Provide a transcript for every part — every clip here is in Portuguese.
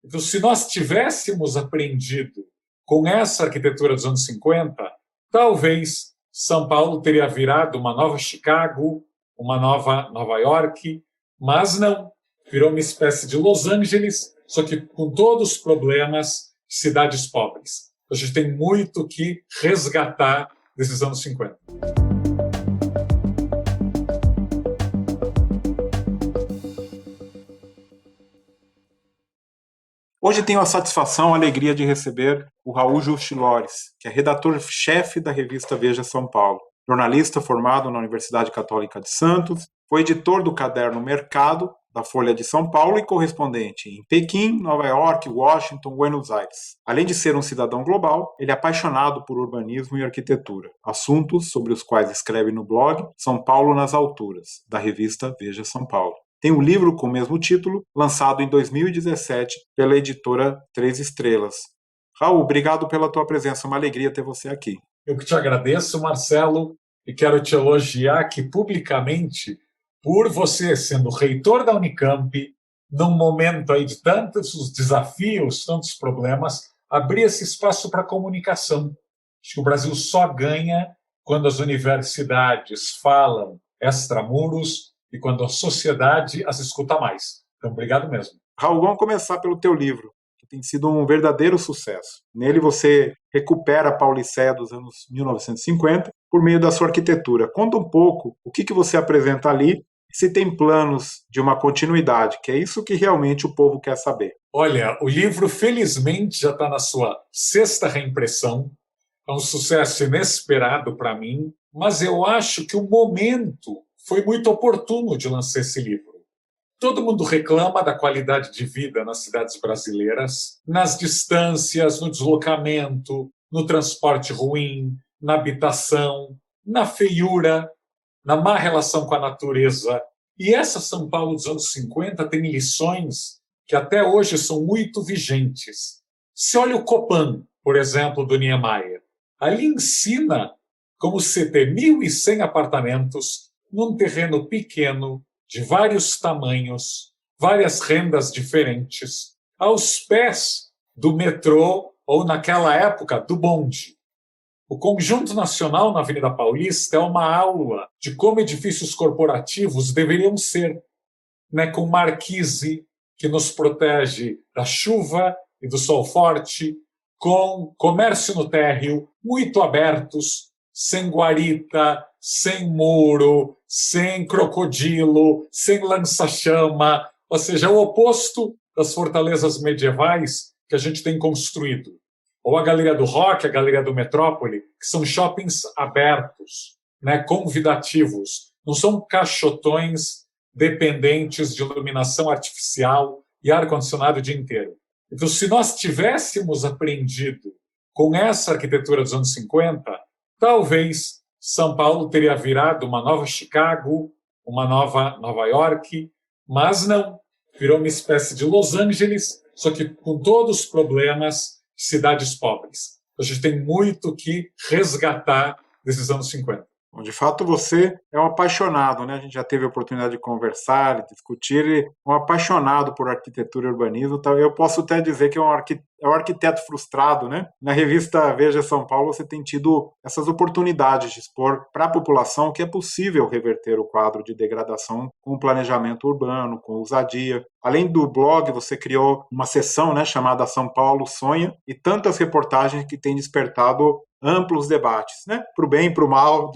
Então, se nós tivéssemos aprendido com essa arquitetura dos anos 50, talvez São Paulo teria virado uma nova Chicago, uma nova Nova York, mas não. Virou uma espécie de Los Angeles, só que com todos os problemas de cidades pobres. A gente tem muito que resgatar desses anos 50. Hoje tenho a satisfação e a alegria de receber o Raul Justilores, que é redator-chefe da revista Veja São Paulo, jornalista formado na Universidade Católica de Santos, foi editor do caderno Mercado, da Folha de São Paulo, e correspondente em Pequim, Nova York, Washington, Buenos Aires. Além de ser um cidadão global, ele é apaixonado por urbanismo e arquitetura, assuntos sobre os quais escreve no blog São Paulo nas Alturas, da revista Veja São Paulo. Tem um livro com o mesmo título, lançado em 2017 pela editora Três Estrelas. Raul, obrigado pela tua presença, uma alegria ter você aqui. Eu que te agradeço, Marcelo, e quero te elogiar aqui publicamente por você, sendo reitor da Unicamp, num momento aí de tantos desafios, tantos problemas, abrir esse espaço para comunicação. Acho que o Brasil só ganha quando as universidades falam extramuros e quando a sociedade as escuta mais. Então, obrigado mesmo. Raul, vamos começar pelo teu livro, que tem sido um verdadeiro sucesso. Nele você recupera a Pauliceia dos anos 1950 por meio da sua arquitetura. Conta um pouco o que você apresenta ali e se tem planos de uma continuidade, que é isso que realmente o povo quer saber. Olha, o livro, felizmente, já está na sua 6ª reimpressão. É um sucesso inesperado para mim, mas eu acho que o momento foi muito oportuno de lançar esse livro. Todo mundo reclama da qualidade de vida nas cidades brasileiras, nas distâncias, no deslocamento, no transporte ruim, na habitação, na feiura, na má relação com a natureza. E essa São Paulo dos anos 50 tem lições que até hoje são muito vigentes. Se olha o Copan, por exemplo, do Niemeyer, ali ensina como se ter 1.100 apartamentos num terreno pequeno, de vários tamanhos, várias rendas diferentes, aos pés do metrô ou, naquela época, do bonde. O Conjunto Nacional na Avenida Paulista é uma aula de como edifícios corporativos deveriam ser, né, com marquise, que nos protege da chuva e do sol forte, com comércio no térreo, muito abertos, sem guarita, sem muro, sem crocodilo, sem lança-chama, ou seja, o oposto das fortalezas medievais que a gente tem construído. Ou a Galeria do Rock, a Galeria do Metrópole, que são shoppings abertos, né, convidativos, não são caixotões dependentes de iluminação artificial e ar-condicionado o dia inteiro. Então, se nós tivéssemos aprendido com essa arquitetura dos anos 50, talvez São Paulo teria virado uma nova Chicago, uma nova Nova York, mas não. Virou uma espécie de Los Angeles, só que com todos os problemas de cidades pobres. A gente tem muito que resgatar desses anos 50. Bom, de fato, você é um apaixonado, né? A gente já teve a oportunidade de conversar, de discutir, um apaixonado por arquitetura e urbanismo. Então, eu posso até dizer que é um arquiteto frustrado, né? Na revista Veja São Paulo, você tem tido essas oportunidades de expor para a população que é possível reverter o quadro de degradação com o planejamento urbano, com ousadia. Além do blog, você criou uma seção, né, chamada São Paulo Sonha, e tantas reportagens que têm despertado amplos debates, né? Para o bem e para o mal,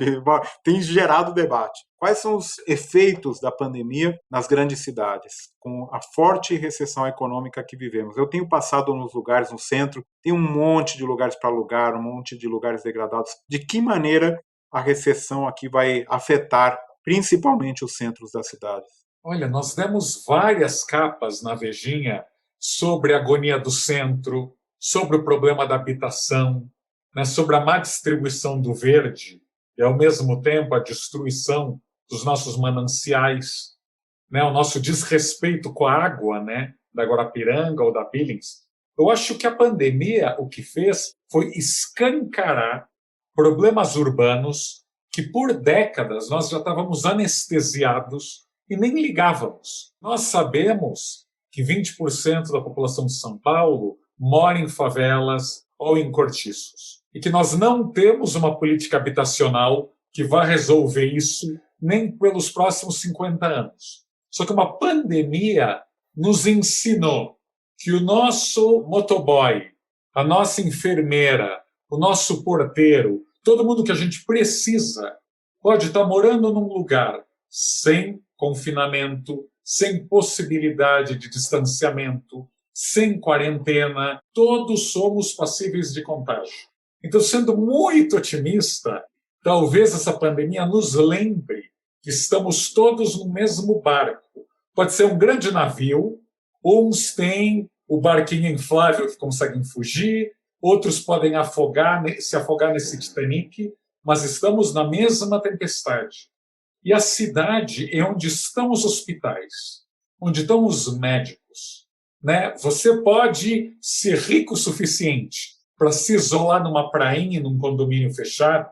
tem gerado debate. Quais são os efeitos da pandemia nas grandes cidades, com a forte recessão econômica que vivemos? Eu tenho passado nos lugares, no centro, tem um monte de lugares para alugar, um monte de lugares degradados. De que maneira a recessão aqui vai afetar principalmente os centros das cidades? Olha, nós demos várias capas na Vejinha sobre a agonia do centro, sobre o problema da habitação, né, sobre a má distribuição do verde e, ao mesmo tempo, a destruição dos nossos mananciais, né, o nosso desrespeito com a água, né, da Guarapiranga ou da Billings. Eu acho que a pandemia o que fez foi escancarar problemas urbanos que, por décadas, nós já estávamos anestesiados e nem ligávamos. Nós sabemos que 20% da população de São Paulo mora em favelas ou em cortiços. E que nós não temos uma política habitacional que vá resolver isso nem pelos próximos 50 anos. Só que uma pandemia nos ensinou que o nosso motoboy, a nossa enfermeira, o nosso porteiro, todo mundo que a gente precisa, pode estar morando num lugar sem confinamento, sem possibilidade de distanciamento, sem quarentena. Todos somos passíveis de contágio. Então, sendo muito otimista, talvez essa pandemia nos lembre que estamos todos no mesmo barco. Pode ser um grande navio, uns têm o barquinho inflável que conseguem fugir, outros podem se afogar nesse Titanic, mas estamos na mesma tempestade. E a cidade é onde estão os hospitais, onde estão os médicos. Né? Você pode ser rico o suficiente para se isolar numa prainha, num condomínio fechado,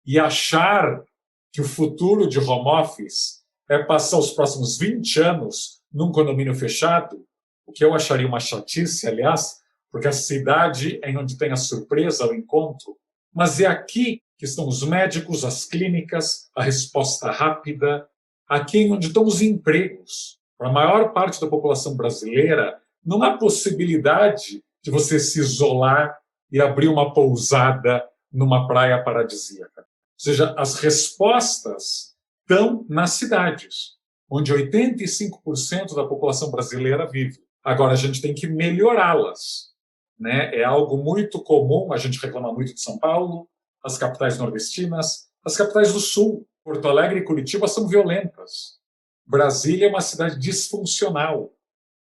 e achar que o futuro de home office é passar os próximos 20 anos num condomínio fechado, o que eu acharia uma chatice, aliás, porque a cidade é onde tem a surpresa, o encontro, mas é aqui que estão os médicos, as clínicas, a resposta rápida, aqui onde estão os empregos. Para a maior parte da população brasileira, não há possibilidade de você se isolar e abrir uma pousada numa praia paradisíaca. Ou seja, as respostas estão nas cidades, onde 85% da população brasileira vive. Agora, a gente tem que melhorá-las. Né? É algo muito comum, a gente reclama muito de São Paulo, as capitais nordestinas, as capitais do Sul. Porto Alegre e Curitiba são violentas. Brasília é uma cidade disfuncional.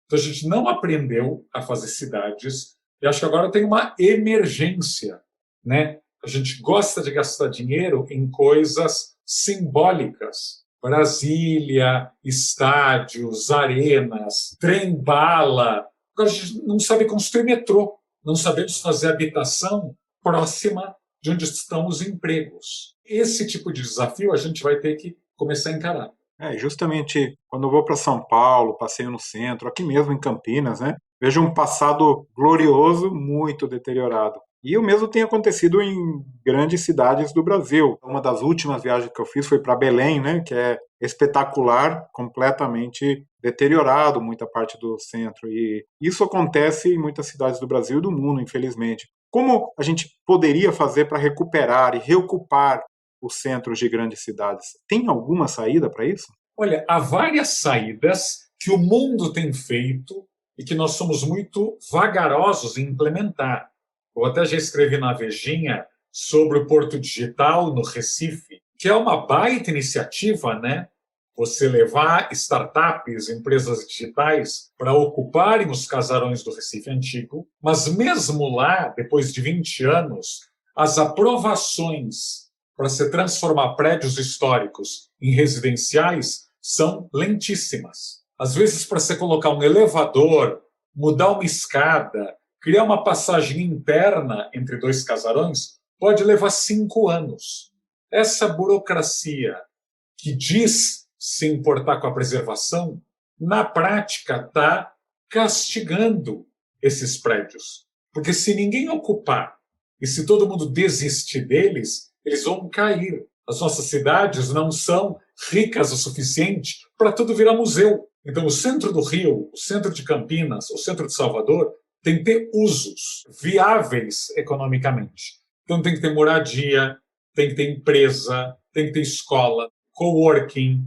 Então, a gente não aprendeu a fazer cidades, e acho que agora tem uma emergência. Né? A gente gosta de gastar dinheiro em coisas simbólicas. Brasília, estádios, arenas, trem-bala. Agora a gente não sabe construir metrô, não sabemos fazer habitação próxima de onde estão os empregos. Esse tipo de desafio a gente vai ter que começar a encarar. Justamente quando eu vou para São Paulo, passeio no centro, aqui mesmo em Campinas, né, vejo um passado glorioso muito deteriorado. E o mesmo tem acontecido em grandes cidades do Brasil. Uma das últimas viagens que eu fiz foi para Belém, né, que é espetacular, completamente deteriorado muita parte do centro. E isso acontece em muitas cidades do Brasil e do mundo, infelizmente. Como a gente poderia fazer para recuperar e reocupar os centros de grandes cidades? Tem alguma saída para isso? Olha, há várias saídas que o mundo tem feito e que nós somos muito vagarosos em implementar. Eu até já escrevi na Vejinha sobre o Porto Digital no Recife, que é uma baita iniciativa, né? Você levar startups, empresas digitais, para ocuparem os casarões do Recife Antigo, mas mesmo lá, depois de 20 anos, as aprovações para se transformar prédios históricos em residenciais são lentíssimas. Às vezes, para você colocar um elevador, mudar uma escada, criar uma passagem interna entre dois casarões, pode levar 5 anos. Essa burocracia que diz se importar com a preservação, na prática está castigando esses prédios. Porque se ninguém ocupar e se todo mundo desistir deles, eles vão cair. As nossas cidades não são ricas o suficiente para tudo virar museu. Então, o centro do Rio, o centro de Campinas, o centro de Salvador, tem que ter usos viáveis economicamente. Então, tem que ter moradia, tem que ter empresa, tem que ter escola, coworking.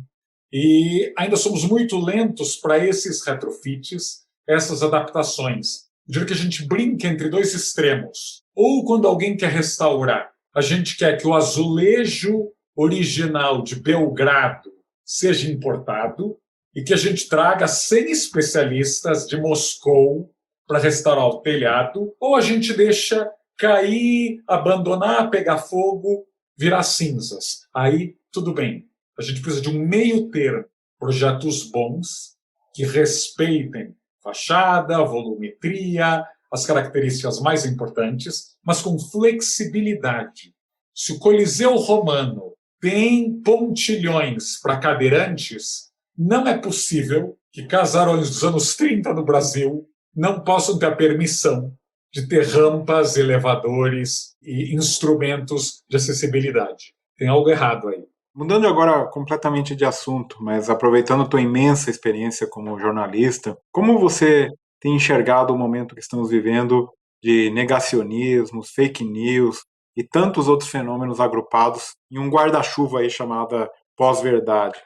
E ainda somos muito lentos para esses retrofits, essas adaptações. Eu diria que a gente brinca entre dois extremos. Ou quando alguém quer restaurar, a gente quer que o azulejo original de Belgrado seja importado e que a gente traga 100 especialistas de Moscou para restaurar o telhado, ou a gente deixa cair, abandonar, pegar fogo, virar cinzas. Aí, tudo bem. A gente precisa de um meio termo, projetos bons que respeitem fachada, volumetria, as características mais importantes, mas com flexibilidade. Se o Coliseu Romano tem pontilhões para cadeirantes, não é possível que casarões dos anos 30 no Brasil não possam ter a permissão de ter rampas, elevadores e instrumentos de acessibilidade. Tem algo errado aí. Mudando agora completamente de assunto, mas aproveitando a tua imensa experiência como jornalista, como você tem enxergado o momento que estamos vivendo de negacionismos, fake news e tantos outros fenômenos agrupados em um guarda-chuva aí chamada pós-verdade?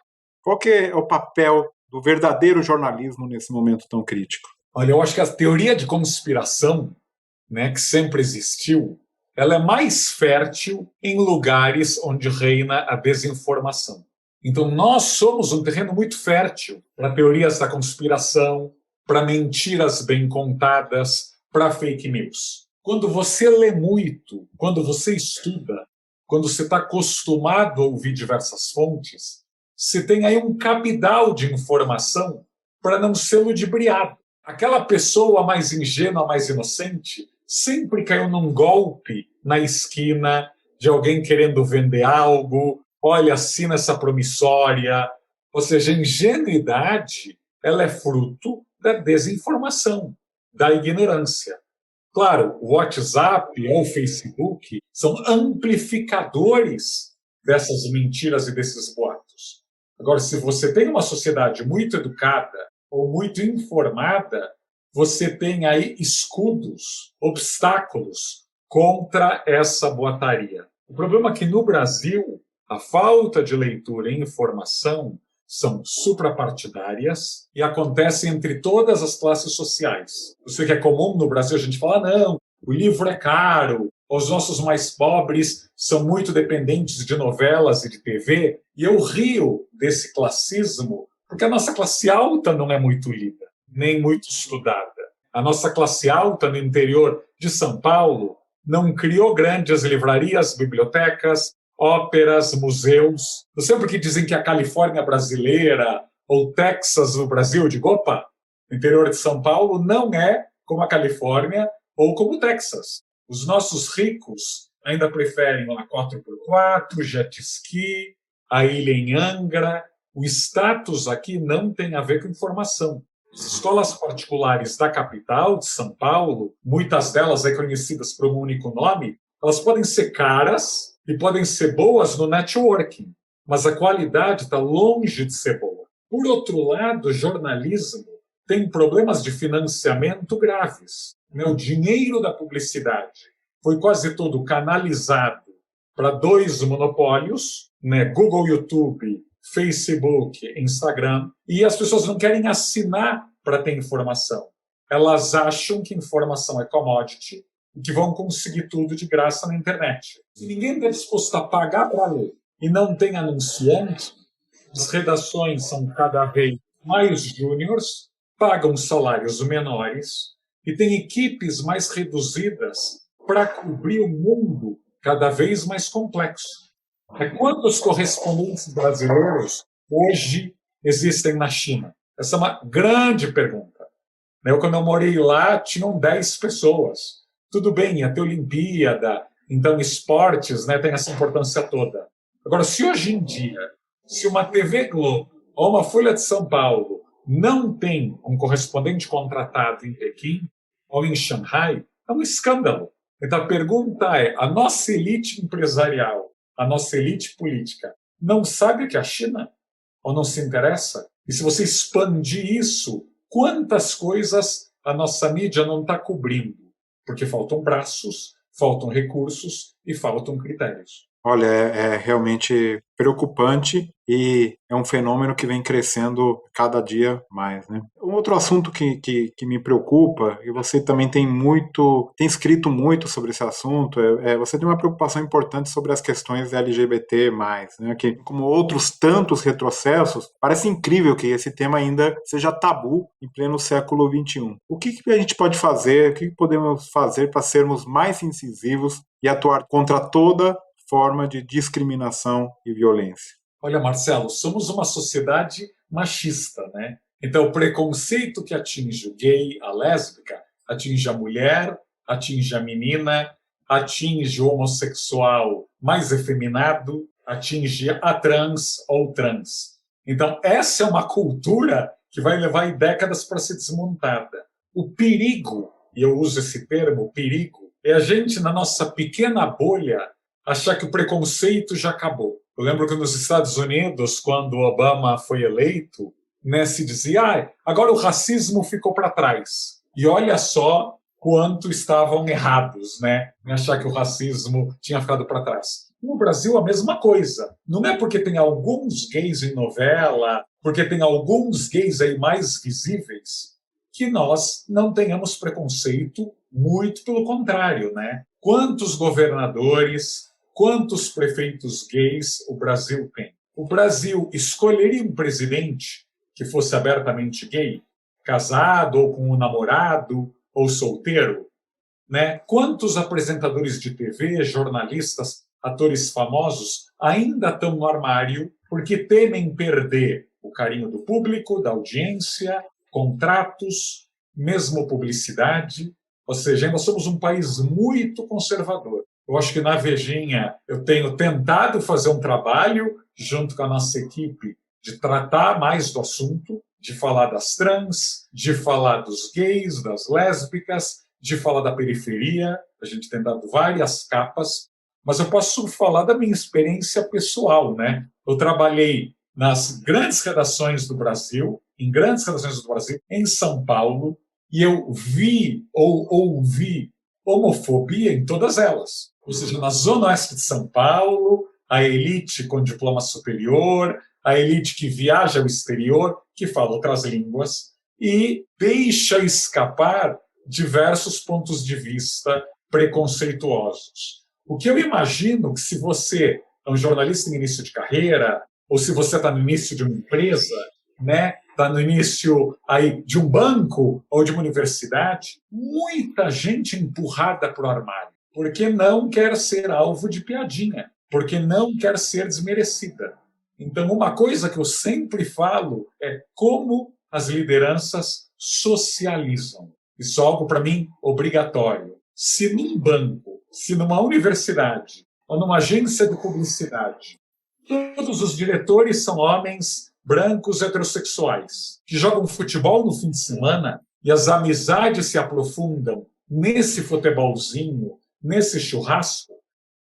Qual que é o papel do verdadeiro jornalismo nesse momento tão crítico? Olha, eu acho que a teoria de conspiração, né, que sempre existiu, ela é mais fértil em lugares onde reina a desinformação. Então, nós somos um terreno muito fértil para teorias da conspiração, para mentiras bem contadas, para fake news. Quando você lê muito, quando você estuda, quando você está acostumado a ouvir diversas fontes, você tem aí um cabidal de informação para não ser ludibriado. Aquela pessoa mais ingênua, mais inocente, sempre caiu num golpe na esquina de alguém querendo vender algo. Olha, assina essa promissória. Ou seja, a ingenuidade ela é fruto da desinformação, da ignorância. Claro, o WhatsApp ou o Facebook são amplificadores dessas mentiras e desses boatos. Agora, se você tem uma sociedade muito educada ou muito informada, você tem aí escudos, obstáculos contra essa boataria. O problema é que no Brasil, a falta de leitura e informação são suprapartidárias e acontecem entre todas as classes sociais. Eu sei que é comum no Brasil a gente falar, não, o livro é caro, os nossos mais pobres são muito dependentes de novelas e de TV, e eu rio desse classismo porque a nossa classe alta não é muito lida, nem muito estudada. A nossa classe alta no interior de São Paulo não criou grandes livrarias, bibliotecas, óperas, museus. Não sei por que dizem que a Califórnia brasileira ou Texas no Brasil, eu digo, opa, o interior de São Paulo não é como a Califórnia ou como o Texas. Os nossos ricos ainda preferem a 4x4, jet ski, a ilha em Angra. O status aqui não tem a ver com informação. As escolas particulares da capital, de São Paulo, muitas delas reconhecidas por um único nome, elas podem ser caras e podem ser boas no networking, mas a qualidade está longe de ser boa. Por outro lado, o jornalismo tem problemas de financiamento graves. O dinheiro da publicidade foi quase todo canalizado para dois monopólios, Google, YouTube, Facebook, Instagram, e as pessoas não querem assinar para ter informação. Elas acham que informação é commodity e que vão conseguir tudo de graça na internet. Se ninguém está disposto a pagar para ler e não tem anunciante, as redações são cada vez mais júniores, pagam salários menores e têm equipes mais reduzidas para cobrir o mundo cada vez mais complexo. Quantos correspondentes brasileiros hoje existem na China? Essa é uma grande pergunta. Quando eu morei lá, tinham 10 pessoas. Tudo bem, ia ter Olimpíada, então esportes tem essa importância toda. Agora, se hoje em dia, se uma TV Globo ou uma Folha de São Paulo não tem um correspondente contratado em Pequim ou em Xangai, é um escândalo. Então a pergunta é, a nossa elite empresarial, a nossa elite política, não sabe o que é a China? Ou não se interessa? E se você expandir isso, quantas coisas a nossa mídia não está cobrindo? Porque faltam braços, faltam recursos e faltam critérios. Olha, é realmente preocupante e é um fenômeno que vem crescendo cada dia mais, né? Um outro assunto que me preocupa, e você também tem escrito muito sobre esse assunto, você tem uma preocupação importante sobre as questões LGBT+, né? Que, como outros tantos retrocessos, parece incrível que esse tema ainda seja tabu em pleno século XXI. O que a gente pode fazer, o que podemos fazer para sermos mais incisivos e atuar contra toda forma de discriminação e violência? Olha, Marcelo, somos uma sociedade machista, né? Então, o preconceito que atinge o gay, a lésbica, atinge a mulher, atinge a menina, atinge o homossexual mais efeminado, atinge a trans ou trans. Então, essa é uma cultura que vai levar décadas para ser desmontada. O perigo, e eu uso esse termo, perigo, é a gente, na nossa pequena bolha, achar que o preconceito já acabou. Eu lembro que nos Estados Unidos, quando Obama foi eleito, né, se dizia, agora o racismo ficou para trás. E olha só quanto estavam errados, né, em achar que o racismo tinha ficado para trás. No Brasil, a mesma coisa. Não é porque tem alguns gays em novela, porque tem alguns gays aí mais visíveis, que nós não tenhamos preconceito, muito pelo contrário, né? Quantos governadores, quantos prefeitos gays o Brasil tem? O Brasil escolheria um presidente que fosse abertamente gay, casado ou com um namorado ou solteiro, né? Quantos apresentadores de TV, jornalistas, atores famosos ainda estão no armário porque temem perder o carinho do público, da audiência, contratos, mesmo publicidade? Ou seja, nós somos um país muito conservador. Eu acho que na Vejinha eu tenho tentado fazer um trabalho junto com a nossa equipe de tratar mais do assunto, de falar das trans, de falar dos gays, das lésbicas, de falar da periferia. A gente tem dado várias capas, mas eu posso falar da minha experiência pessoal, né? Eu trabalhei nas grandes redações do Brasil, em São Paulo, e eu vi ou ouvi homofobia em todas elas. Ou seja, na Zona Oeste de São Paulo, a elite com diploma superior, a elite que viaja ao exterior, que fala outras línguas, e deixa escapar diversos pontos de vista preconceituosos. O que eu imagino que se você é um jornalista em início de carreira, ou se você está no início de uma empresa, né, está no início aí de um banco ou de uma universidade, muita gente empurrada para o armário, porque não quer ser alvo de piadinha, porque não quer ser desmerecida. Então, uma coisa que eu sempre falo é como as lideranças socializam. Isso é algo, para mim, obrigatório. Se num banco, se numa universidade ou numa agência de publicidade, todos os diretores são homens brancos heterossexuais que jogam futebol no fim de semana e as amizades se aprofundam nesse futebolzinho, nesse churrasco,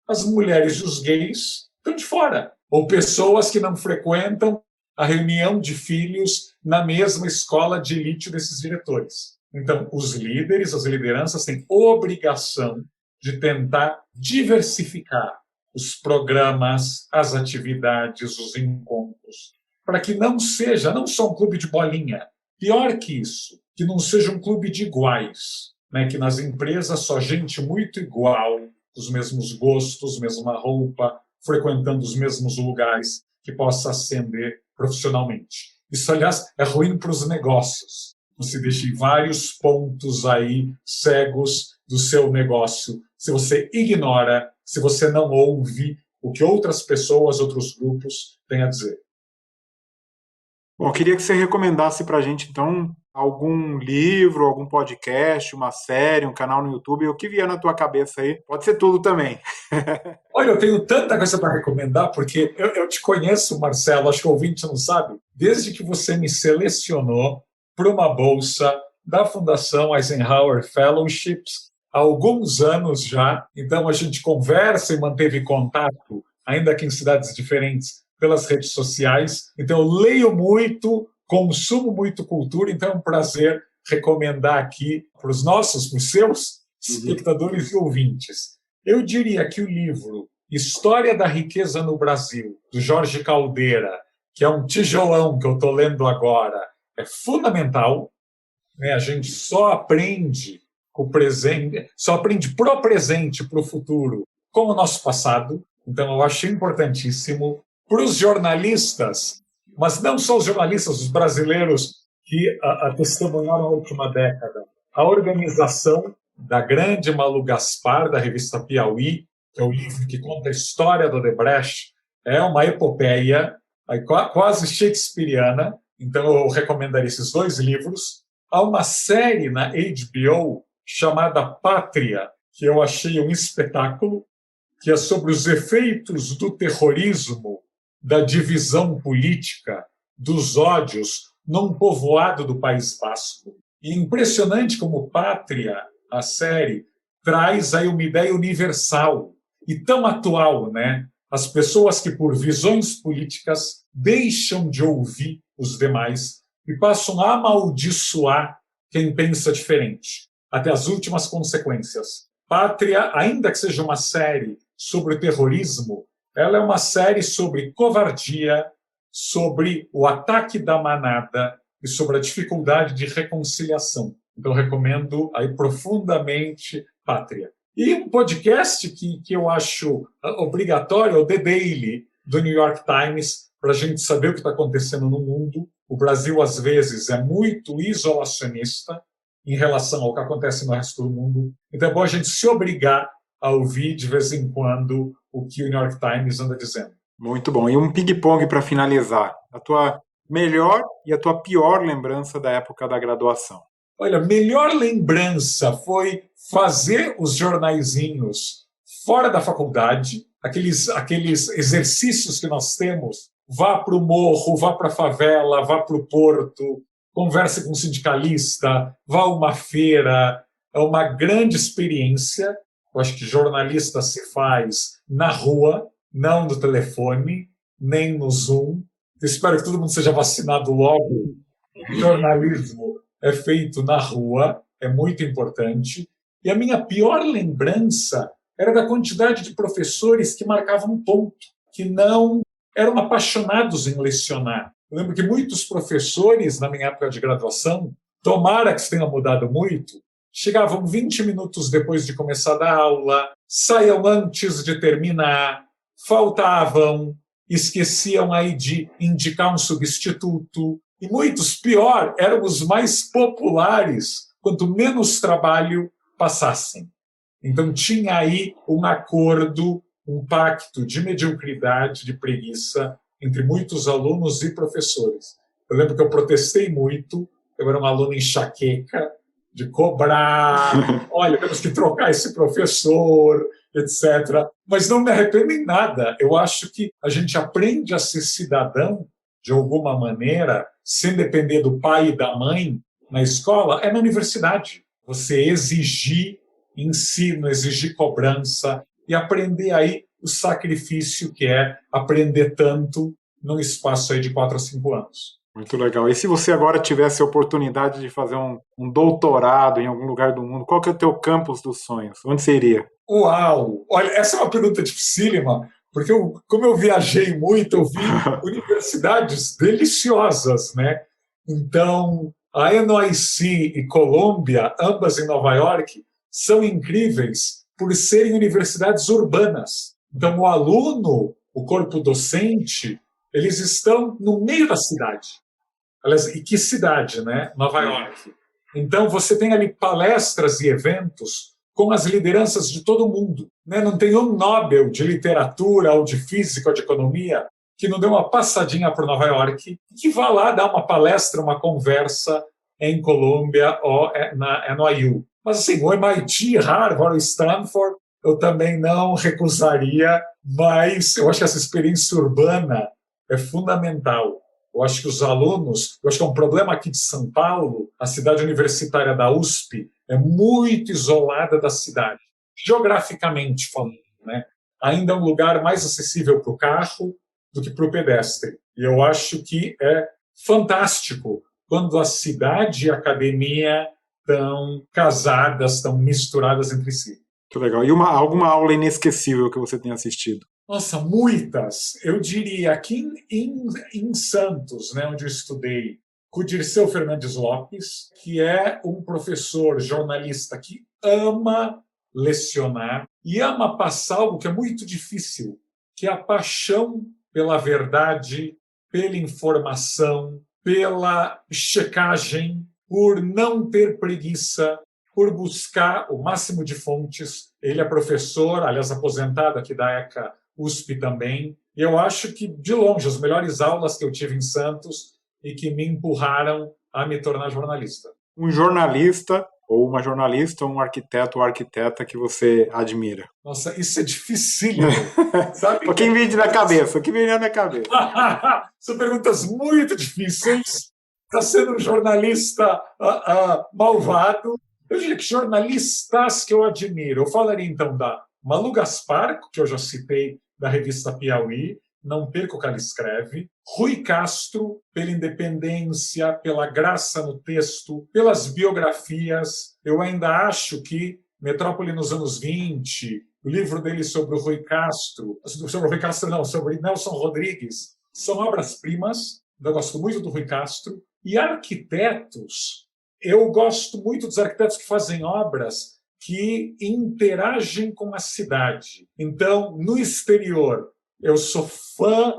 as mulheres e os gays estão de fora. Ou pessoas que não frequentam a reunião de filhos na mesma escola de elite desses diretores. Então, os líderes, as lideranças têm obrigação de tentar diversificar os programas, as atividades, os encontros, para que não seja não só um clube de bolinha, pior que isso, que não seja um clube de iguais, né? Que nas empresas só gente muito igual, os mesmos gostos, mesma roupa, frequentando os mesmos lugares, que possa ascender profissionalmente. Isso, aliás, é ruim para os negócios. Você deixa vários pontos aí cegos do seu negócio se você ignora, se você não ouve o que outras pessoas, outros grupos têm a dizer. Bom, eu queria que você recomendasse para a gente, então, algum livro, algum podcast, uma série, um canal no YouTube, o que vier na tua cabeça aí. Pode ser tudo também. Olha, eu tenho tanta coisa para recomendar, porque eu te conheço, Marcelo, acho que o ouvinte não sabe, desde que você me selecionou para uma bolsa da Fundação Eisenhower Fellowships, há alguns anos já. Então, a gente conversa e manteve contato, ainda que em cidades diferentes, pelas redes sociais. Então, eu leio muito, consumo muito cultura, então é um prazer recomendar aqui para os nossos, para os seus espectadores e ouvintes. Eu diria que o livro História da Riqueza no Brasil, do Jorge Caldeira, que é um tijolão que eu estou lendo agora, é fundamental, né? A gente só aprende o presente, só aprende pro presente, pro futuro, com o nosso passado. Então, eu acho importantíssimo para os jornalistas, mas não só os jornalistas, os brasileiros que testemunharam a última década. A organização da grande Malu Gaspar, da revista Piauí, que é o livro que conta a história do Odebrecht, é uma epopeia quase shakespeariana. Então, eu recomendaria esses dois livros. Há uma série na HBO chamada Pátria, que eu achei um espetáculo, que é sobre os efeitos do terrorismo, da divisão política, dos ódios num povoado do País Basco. E impressionante como Pátria, a série, traz aí uma ideia universal e tão atual, né? As pessoas que, por visões políticas, deixam de ouvir os demais e passam a amaldiçoar quem pensa diferente, até as últimas consequências. Pátria, ainda que seja uma série sobre o terrorismo, ela é uma série sobre covardia, sobre o ataque da manada e sobre a dificuldade de reconciliação. Então, recomendo aí profundamente Pátria. E um podcast que eu acho obrigatório é o The Daily, do New York Times, para a gente saber o que está acontecendo no mundo. O Brasil, às vezes, é muito isolacionista em relação ao que acontece no resto do mundo. Então, é bom a gente se obrigar a ouvir, de vez em quando, o que o New York Times anda dizendo. Muito bom. E um ping-pong para finalizar. A tua melhor e a tua pior lembrança da época da graduação? Olha, melhor lembrança foi fazer os jornaizinhos fora da faculdade, aqueles exercícios que nós temos. Vá para o morro, vá para a favela, vá para o porto, converse com um sindicalista, vá a uma feira. É uma grande experiência. Eu acho que jornalista se faz na rua, não no telefone, nem no Zoom. Eu espero que todo mundo seja vacinado logo. Jornalismo é feito na rua, é muito importante. E a minha pior lembrança era da quantidade de professores que marcavam ponto, que não eram apaixonados em lecionar. Eu lembro que muitos professores, na minha época de graduação, tomara que isso tenha mudado muito, chegavam 20 minutos depois de começar a dar aula, saiam antes de terminar, faltavam, esqueciam aí de indicar um substituto. E muitos, pior, eram os mais populares, quanto menos trabalho passassem. Então tinha aí um acordo, um pacto de mediocridade, de preguiça entre muitos alunos e professores. Eu lembro que eu protestei muito, eu era um aluno enxaqueca, de cobrar, olha, temos que trocar esse professor, etc. Mas não me arrependo em nada. Eu acho que a gente aprende a ser cidadão, de alguma maneira, sem depender do pai e da mãe na escola, é na universidade. Você exigir ensino, exigir cobrança e aprender aí o sacrifício que é aprender tanto num espaço aí de 4 a 5 anos. Muito legal. E se você agora tivesse a oportunidade de fazer um doutorado em algum lugar do mundo, qual que é o teu campus dos sonhos? Onde você iria? Uau! Olha, essa é uma pergunta dificílima, porque como eu viajei muito, eu vi universidades deliciosas, né? Então, a NYC e Columbia, ambas em Nova York, são incríveis por serem universidades urbanas. Então, o aluno, o corpo docente, eles estão no meio da cidade. Aliás, e que cidade, né? Nova York. Então, você tem ali palestras e eventos com as lideranças de todo mundo. Né? Não tem um Nobel de literatura, ou de física, ou de economia, que não dê uma passadinha por Nova York, que vá lá dar uma palestra, uma conversa em Colômbia ou na NYU. Mas, assim, o MIT, Harvard, Stanford, eu também não recusaria, mas eu acho que essa experiência urbana é fundamental. Eu acho que os alunos, eu acho que é um problema aqui de São Paulo, a cidade universitária da USP é muito isolada da cidade, geograficamente falando, né? Ainda é um lugar mais acessível para o carro do que para o pedestre. E eu acho que é fantástico quando a cidade e a academia estão casadas, estão misturadas entre si. Muito legal. E alguma aula inesquecível que você tenha assistido? Nossa, muitas. Eu diria aqui em Santos, né, onde eu estudei, com o Dirceu Fernandes Lopes, que é um professor jornalista que ama lecionar e ama passar algo que é muito difícil, que é a paixão pela verdade, pela informação, pela checagem, por não ter preguiça, por buscar o máximo de fontes. Ele é professor, aliás, aposentado aqui da ECA USP também. E eu acho que, de longe, as melhores aulas que eu tive em Santos e que me empurraram a me tornar jornalista. Um jornalista ou uma jornalista, um arquiteto ou arquiteta que você admira? Nossa, isso é dificílimo. Sabe? O que vem na cabeça? O que vem na minha cabeça? São perguntas muito difíceis. está sendo um jornalista malvado. Eu diria que jornalistas que eu admiro. Eu falaria, então, da Malu Gaspar, que eu já citei, da revista Piauí, não perca o que ela escreve. Rui Castro, pela independência, pela graça no texto, pelas biografias. Eu ainda acho que Metrópole nos anos 20, o livro dele sobre o Rui Castro, sobre Nelson Rodrigues, são obras-primas. Eu gosto muito do Rui Castro. E arquitetos, eu gosto muito dos arquitetos que fazem obras que interagem com a cidade. Então, no exterior, eu sou fã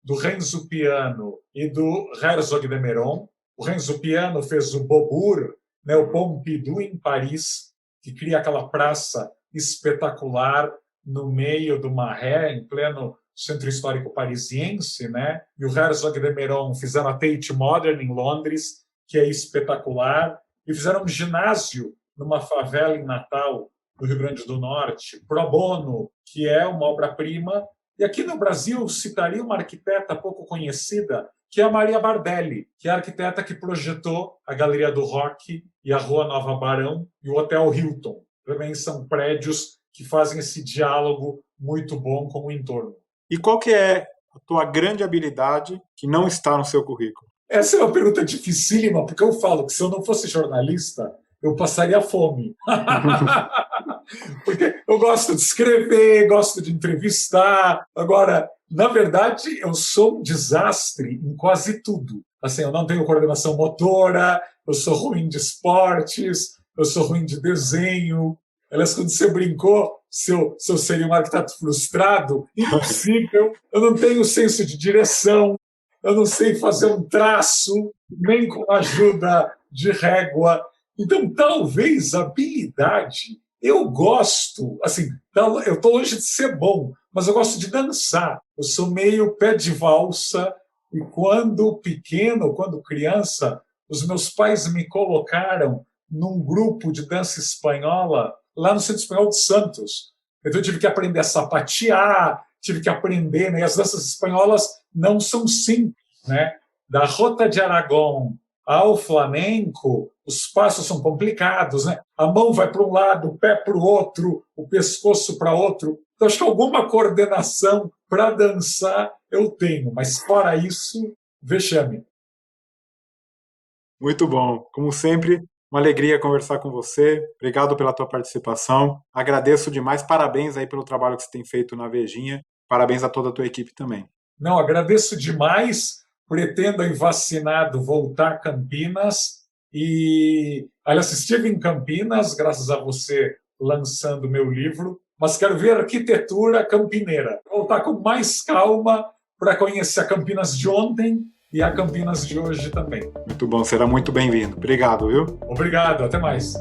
do Renzo Piano e do Herzog de Meuron. O Renzo Piano fez o Beaubourg, né, o Pompidou em Paris, que cria aquela praça espetacular no meio do Marais, em pleno centro histórico parisiense, né? E o Herzog de Meuron fizeram a Tate Modern em Londres, que é espetacular, e fizeram um ginásio numa favela em Natal, no Rio Grande do Norte, Pro Bono, que é uma obra-prima. E aqui no Brasil, eu citaria uma arquiteta pouco conhecida, que é a Maria Bardelli, que é a arquiteta que projetou a Galeria do Rock e a Rua Nova Barão e o Hotel Hilton. Também são prédios que fazem esse diálogo muito bom com o entorno. E qual que é a tua grande habilidade que não está no seu currículo? Essa é uma pergunta dificílima, porque eu falo que se eu não fosse jornalista, eu passaria fome. Porque eu gosto de escrever, gosto de entrevistar. Agora, na verdade, eu sou um desastre em quase tudo. Assim, eu não tenho coordenação motora, eu sou ruim de esportes, eu sou ruim de desenho. Aliás, quando você brincou, se eu seria um arquiteto frustrado, impossível. Eu não tenho senso de direção, eu não sei fazer um traço, nem com a ajuda de régua. Então, talvez a habilidade, eu gosto, assim, eu estou longe de ser bom, mas eu gosto de dançar. Eu sou meio pé de valsa, e quando pequeno, quando criança, os meus pais me colocaram num grupo de dança espanhola lá no Centro Espanhol de Santos. Então, eu tive que aprender a sapatear, tive que aprender, né? As danças espanholas não são simples, né? Da Rota de Aragão ao flamenco, os passos são complicados, né? A mão vai para um lado, o pé para o outro, o pescoço para outro. Então, acho que alguma coordenação para dançar eu tenho, mas fora isso, vexame. Muito bom. Como sempre, uma alegria conversar com você. Obrigado pela tua participação. Agradeço demais. Parabéns aí pelo trabalho que você tem feito na Vejinha. Parabéns a toda a tua equipe também. Não, agradeço demais. Pretendo, aí, vacinado, voltar a Campinas. E, aliás, estive em Campinas, graças a você lançando meu livro, mas quero ver arquitetura campineira. Voltar com mais calma para conhecer a Campinas de ontem e a Campinas de hoje também. Muito bom, será muito bem-vindo. Obrigado, viu? Obrigado, até mais.